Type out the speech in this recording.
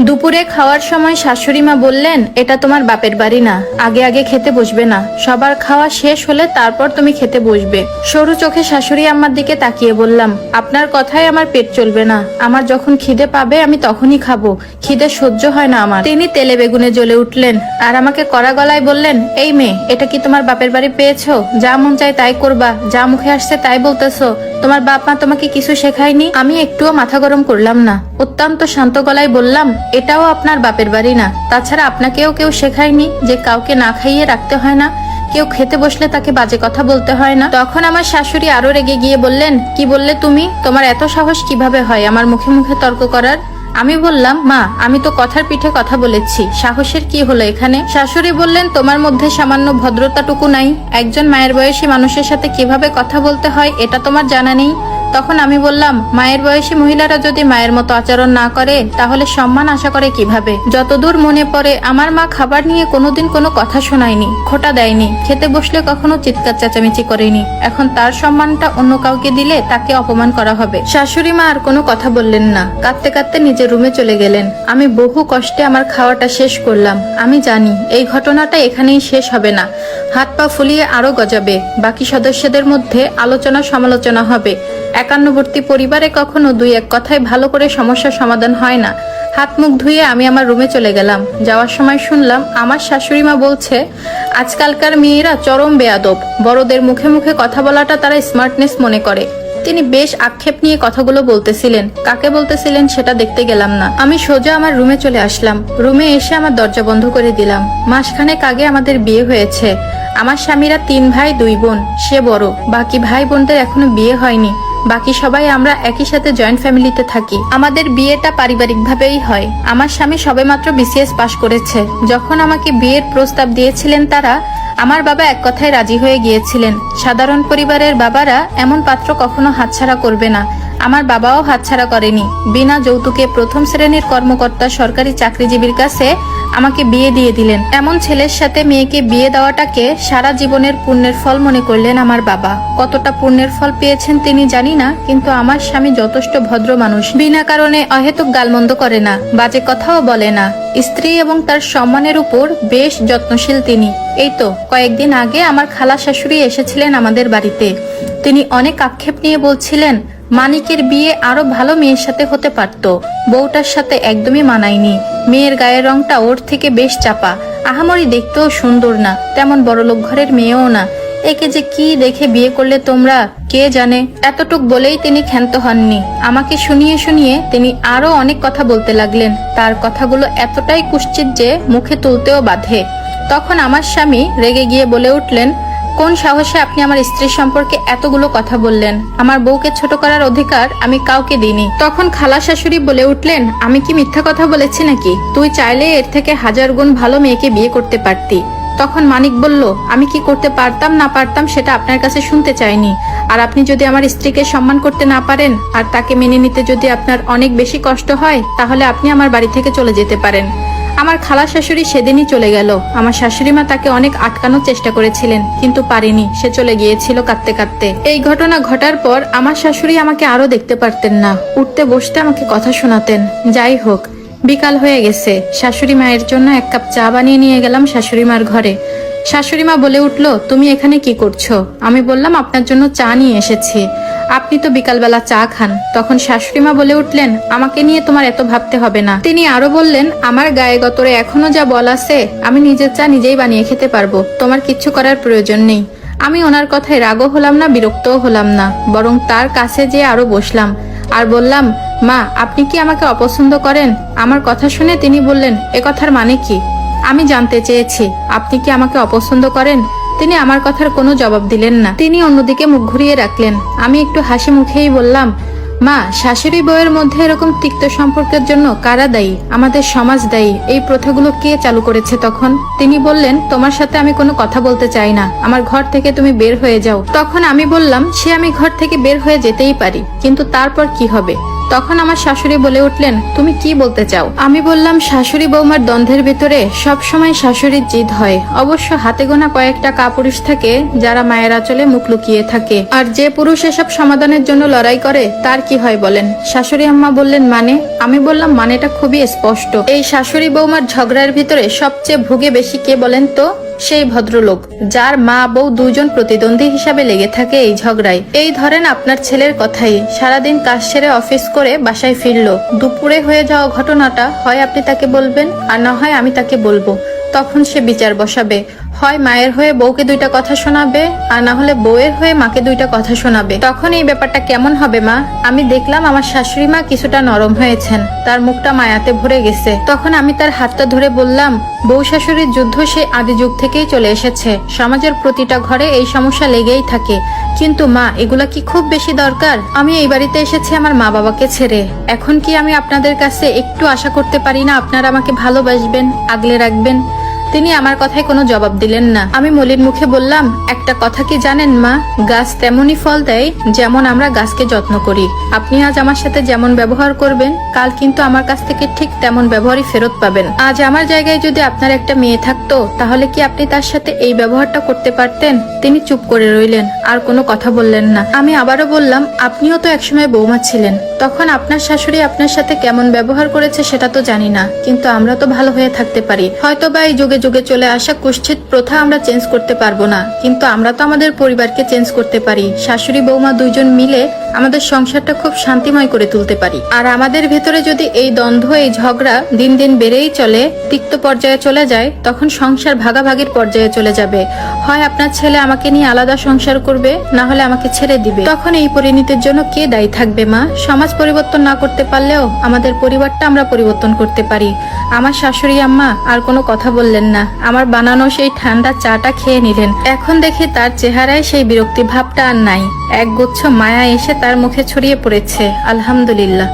দুপুরে খাওয়ার সময় শাশুড়ি মা বললেন, এটা তোমার বাপের বাড়ি না, আগে আগে খেতে বসবে না, সবার খাওয়া শেষ হলে তারপর তুমি খেতে বসবে। সরু চোখে শাশুড়ি আম্মার দিকে তাকিয়ে বললাম, আপনার কথায় আমার পেট চলবে না, আমার যখন খিদে পাবে আমি তখনই খাবো, খিদে সহ্য হয় না আমার। তিনি তেলে বেগুনে জ্বলে উঠলেন আর আমাকে কড়া গলায় বললেন, এই মেয়ে, এটা কি তোমার বাপের বাড়ি পেয়েছো? যা মন চায় তাই করবা, যা মুখে আসছে তাই বলতেছো, তোমার বাপ মা তোমাকে কিছু শেখায়নি? আমি একটুও মাথা গরম করলাম না, অত্যন্ত শান্ত গলায় বললাম, এটাও আপনার বাপের বাড়ি না, তাছাড়া আপনাকেও কেউ শেখায়নি যে কাউকে না খাইয়ে রাখতে হয় না, কেউ খেতে বসলে তাকে বাজে কথা বলতে হয় না। তখন আমার শাশুড়ি আরো রেগে গিয়ে বললেন, কি বললে তুমি? তোমার এত সাহস কিভাবে হয় আমার মুখে মুখে তর্ক করার? আমি বললাম, মা, আমি তো কথার পিঠে কথা বলেছি, সাহসের কি হলো এখানে? শাশুড়ি বললেন, তোমার মধ্যে সামান্য ভদ্রতাটুকু নাই? একজন মায়ের বয়সী মানুষের সাথে কিভাবে কথা বলতে হয় এটা তোমার জানা নেই? তখন আমি বললাম, মায়ের বয়সী মহিলারা যদি মায়ের মতো আচরণ না করে তাহলে সম্মান আশা করে কিভাবে? যতদূর মনে পড়ে আমার মা খাবার নিয়ে কোনোদিন কোনো কথা শোনায়নি, খোঁটা দেয়নি, খেতে বসলে কখনো চিৎকার চেঁচামেচি করেনি। এখন তার সম্মানটা অন্য কাউকে দিলে তাকে অপমান করা হবে। শাশুড়ি মা আর কোনো কথা বললেন না, কাঁদতে কাঁদতে নিজের রুমে চলে গেলেন। আমি বহু কষ্টে আমার খাওয়াটা শেষ করলাম। আমি জানি এই ঘটনাটা এখানেই শেষ হবে না, হাত পা ফুলিয়ে আরো গজাবে, বাকি সদস্যদের মধ্যে আলোচনা সমালোচনা হবে। একান্নবর্তী পরিবারে কখনো দুই এক কথায় ভালো করে সমস্যার সমাধান হয় না। হাত মুখ ধুয়ে আমি আমার রুমে চলে গেলাম। যাওয়ার সময় শুনলাম আমার শাশুড়ি মা বলছে, আজকালকার মেয়েরা চরম বেয়াদব, বড়দের মুখে মুখে কথা বলাটা তারা স্মার্টনেস মনে করে। তিনি বেশ আক্ষেপ নিয়ে কথাগুলো বলতেছিলেন, কাকে বলতেছিলেন সেটা দেখতে গেলাম না। আমি সোজা আমার রুমে চলে আসলাম। রুমে এসে আমার দরজা বন্ধ করে দিলাম। মাসখানেক আগে আমাদের বিয়ে হয়েছে। আমার স্বামীরা 3 ভাই 2 বোন, সে বড়, বাকি ভাই বোনদের এখনো বিয়ে হয়নি। বাকি সবাই আমরা একই সাথে জয়েন্ট ফ্যামিলিতে থাকি। আমাদের বিয়েটা পারিবারিক ভাবেই হয়। আমার স্বামী সবেমাত্র বিসিএস পাশ করেছে। যখন আমাকে বিয়ের প্রস্তাব দিয়েছিলেন তারা, আমার বাবা এক কথায় রাজি হয়ে গিয়েছিলেন। সাধারণ পরিবারের বাবারা এমন পাত্র কখনো হাতছাড়া করবে না। আমার বাবাও হাতছাড়া করেনি। বিনা যৌতুকে প্রথম শ্রেণীর কর্মকর্তা সরকারি চাকরিজীবীর কাছে আমাকে বিয়ে দিয়ে দিলেন। এমন ছেলের সাথে মেয়েকে বিয়ে দেওয়াটাকে সারা জীবনের পুণ্যের ফল মনে করলেন আমার বাবা। কতটা পুণ্যের ফল পেয়েছেন তিনি জানি না, কিন্তু আমার স্বামী যথেষ্ট ভদ্র মানুষ, বিনা কারণে অহেতুক গালমন্দ করে না, বাজে কথাও বলে না। স্ত্রী এবং তার সম্মানের উপর বেশ যত্নশীল তিনি। এই তো কয়েকদিন আগে আমার খালা শাশুড়ি এসেছিলেন আমাদের বাড়িতে। তিনি অনেক আক্ষেপ নিয়ে বলছিলেন, মানিকের বিয়ে আরো ভালো মেয়ের সাথে হতে পারত, বউটার সাথে একদমই মানায়নি। মেয়ের গায়ের রংটা ওর থেকে বেশ চাপা, আহামরি দেখতেও সুন্দর না, তেমন বড়লোক ঘরের মেয়েও না। একে যে কি দেখে বিয়ে করলে তোমরা, কে জানে। এতটুক বলেই তিনি ক্ষান্ত হননি। আমাকে শুনিয়ে শুনিয়ে তিনি আরো অনেক কথা বলতে লাগলেন। তার কথাগুলো এতটাই কুৎসিত যে মুখে তুলতেও বাধে। তখন আমার স্বামী রেগে গিয়ে বলে উঠলেন, কোন সাহসে আপনি আমার স্ত্রীর সম্পর্কে এতগুলো কথা বললেন? আমার বউকে ছোট করার অধিকার আমি কাউকে দিইনি। তখন খালা শাশুড়ি বলে উঠলেন, আমি কি মিথ্যা কথা বলেছি নাকি? তুই চাইলে এর থেকে 1000 গুণ ভালো মেয়েকে বিয়ে করতে পারতি। তখন মানিক বলল, আমি কি করতে পারতাম না পারতাম সেটা আপনার কাছে শুনতে চাইনি। আর আপনি যদি আমার স্ত্রীকে সম্মান করতে না পারেন আর তাকে মেনে নিতে যদি আপনার অনেক বেশি কষ্ট হয়, তাহলে আপনি আমার বাড়ি থেকে চলে যেতে পারেন। আমার খালা শাশুড়ি সেদিনই চলে গেল। আমার শাশুড়ি মা তাকে অনেক আটকানোর চেষ্টা করেছিলেন, কিন্তু পারেনি, সে চলে গিয়েছিল কাঁদতে কাঁদতে। এই ঘটনা ঘটার পর আমার শাশুড়ি আমাকে আরো দেখতে পারতেন না, উঠতে বসতে আমাকে কথা শোনাতেন। যাই হোক, বিকাল হয়ে গেছে। শাশুড়ি মায়ের জন্য 1 কাপ চা বানিয়ে নিয়ে গেলাম শাশুড়ি মার ঘরে। শাশুড়ি মা বলে উঠলো, তুমি এখানে কি করছো? আমি বললাম, আপনার জন্য চা নিয়ে এসেছি, আপনি তো বিকালবেলা চা খান। তখন শাশুড়ি মা বলে উঠলেন, আমাকে নিয়ে তোমার এত ভাবতে হবে না। তিনি আরো বললেন, আমার গায়ে গতরে এখনো যা বল আছে, আমি নিজের চা নিজেই বানিয়ে খেতে পারবো, তোমার কিচ্ছু করার প্রয়োজন নেই। আমি ওনার কথায় রাগও হলাম না, বিরক্তও হলাম না, বরং তার কাছে যেয়ে আরো বসলাম আর বললাম, মা, আপনি কি আমাকে অপছন্দ করেন? আমার কথা শুনে তিনি বললেন, এ কথার মানে কি? আমি জানতে চেয়েছি, আপনি কি আমাকে অপছন্দ করেন? তিনি আমার কথার কোনো জবাব দিলেন না। তিনি অন্যদিকে মুখ ঘুরিয়ে রাখলেন। আমি একটু হাসি মুখেই বললাম, মা, শাশুড়ি বউয়ের মধ্যে এরকম তিক্ত সম্পর্কের জন্য কারা দায়ী? আমাদের সমাজ দায়ী। এই প্রথাগুলো কে চালু করেছে তখন? তিনি বললেন, তোমার সাথে আমি কোনো কথা বলতে চাই না, আমার ঘর থেকে তুমি বের হয়ে যাও। তখন আমি বললাম, সে আমি ঘর থেকে বের হয়ে যেতেই পারি, কিন্তু তারপর কি হবে? তখন আমার শাশুড়ি বলে উঠলেন, তুমি কি বলতে চাও? আমি বললাম, শাশুড়ি বৌমার দ্বন্দ্বের ভিতরে সব সময় শাশুড়ির জিদ হয়। অবশ্য হাতে গোনা কয়েকটা কাপুরুষ থাকে যারা মায়ের আঁচলে মুখ লুকিয়ে থাকে, আর যে পুরুষ এসব সমাধানের জন্য লড়াই করে তার কি হয় বলেন? শাশুড়ি আম্মা বললেন, মানে? আমি বললাম, মানেটা খুবই স্পষ্ট। এই শাশুড়ি বৌমার ঝগড়ার ভিতরে সবচেয়ে ভুগে বেশি কে বলেন তো? সেই ভদ্রলোক যার মা বউ দুজন প্রতিদ্বন্দ্বী হিসাবে লেগে থাকে এই ঝগড়ায়। এই ধরেন আপনার ছেলের কথাই, সারাদিন কাজ সেরে অফিস করে বাসায় ফিরলো, দুপুরে হয়ে যাওয়া ঘটনাটা হয় আপনি তাকে বলবেন, আর না হয় আমি তাকে বলবো। তখন সে বিচার বসাবে, হয় মায়ের হয়ে বউকে দুইটা কথা শোনাবে, আর না হলে বউয়ের হয়ে মাকে দুইটা কথা শোনাবে। তখন এই ব্যাপারটা কেমন হবে মা? আমি দেখলাম আমার শাশুড়ি মা কিছুটা নরম হয়েছেন, তার মুখটা মায়াতে ভরে গেছে। তখন আমি তার হাতটা ধরে বললাম, বউ শাশুড়ির যুদ্ধ সেই আদি যুগ থেকেই চলে এসেছে, সমাজের প্রতিটা ঘরে এই সমস্যা লেগেই থাকে। কিন্তু মা, এগুলা কি খুব বেশি দরকার? আমি এই বাড়িতে এসেছি আমার মা বাবাকে ছেড়ে। এখন কি আমি আপনাদের কাছে একটু আশা করতে পারি না আপনারা আমাকে ভালোবাসবেন, আগলে রাখবেন? তিনি আমার কথায় কোনো জবাব দিলেন না। আমি মলিন মুখে বললাম, একটা কথা কি জানেন মা, গাছ তেমনই ফল দেয় যেমন আমরা গাছকে যত্ন করি। আপনি আজ আমার সাথে যেমন ব্যবহার করবেন, কাল কিন্তু আমার কাছ থেকে ঠিক তেমন ব্যবহারই ফেরত পাবেন। আজ আমার জায়গায় যদি আপনার একটা মেয়ে থাকতো, তাহলে কি আপনি তার সাথে এই ব্যবহারটা করতে পারতেন? তিনি চুপ করে রইলেন, আর কোনো কথা বললেন না। আমি আবারও বললাম, আপনিও তো একসময় বৌমা ছিলেন, তখন আপনার শাশুড়ি আপনার সাথে কেমন ব্যবহার করেছে সেটা তো জানি না, কিন্তু আমরা তো ভালো হয়ে থাকতে পারি। হয়তো বা এই যুগে যুগে চলে আসা কুৎসিত প্রথা আমরা চেঞ্জ করতে পারবো না, কিন্তু আমরা তো আমাদের পরিবারকে চেঞ্জ করতে পারি। শাশুড়ি বৌমা দুইজন মিলে আমাদের সংসারটা খুব শান্তিময় করে তুলতে পারি। আর আমাদের ভেতরে যদি এই দ্বন্দ্ব, এই ঝগড়া দিন দিন বেড়েই চলে, তিক্ত পর্যায়ে চলে যায়, তখন সংসার ভাগাভাগির পর্যায়ে চলে যাবে। হয় আপনার ছেলে আমাকে নিয়ে আলাদা সংসার করবে, না হলে আমাকে ছেড়ে দিবে। তখন এই পরিণতির জন্য কে দায়ী থাকবে মা? সমাজ পরিবর্তন না করতে পারলেও আমাদের পরিবারটা আমরা পরিবর্তন করতে পারি। আমার শাশুড়ি আম্মা আর কোনো কথা বললেন না, আমার বানানো সেই ঠান্ডা চাটা খেয়ে নিলেন। এখন দেখি তার চেহারায় সেই বিরক্তি ভাবটা আর নাই, একগুচ্ছ মায়া এসে তার মুখে ছড়িয়ে পড়েছে। আলহামদুলিল্লাহ।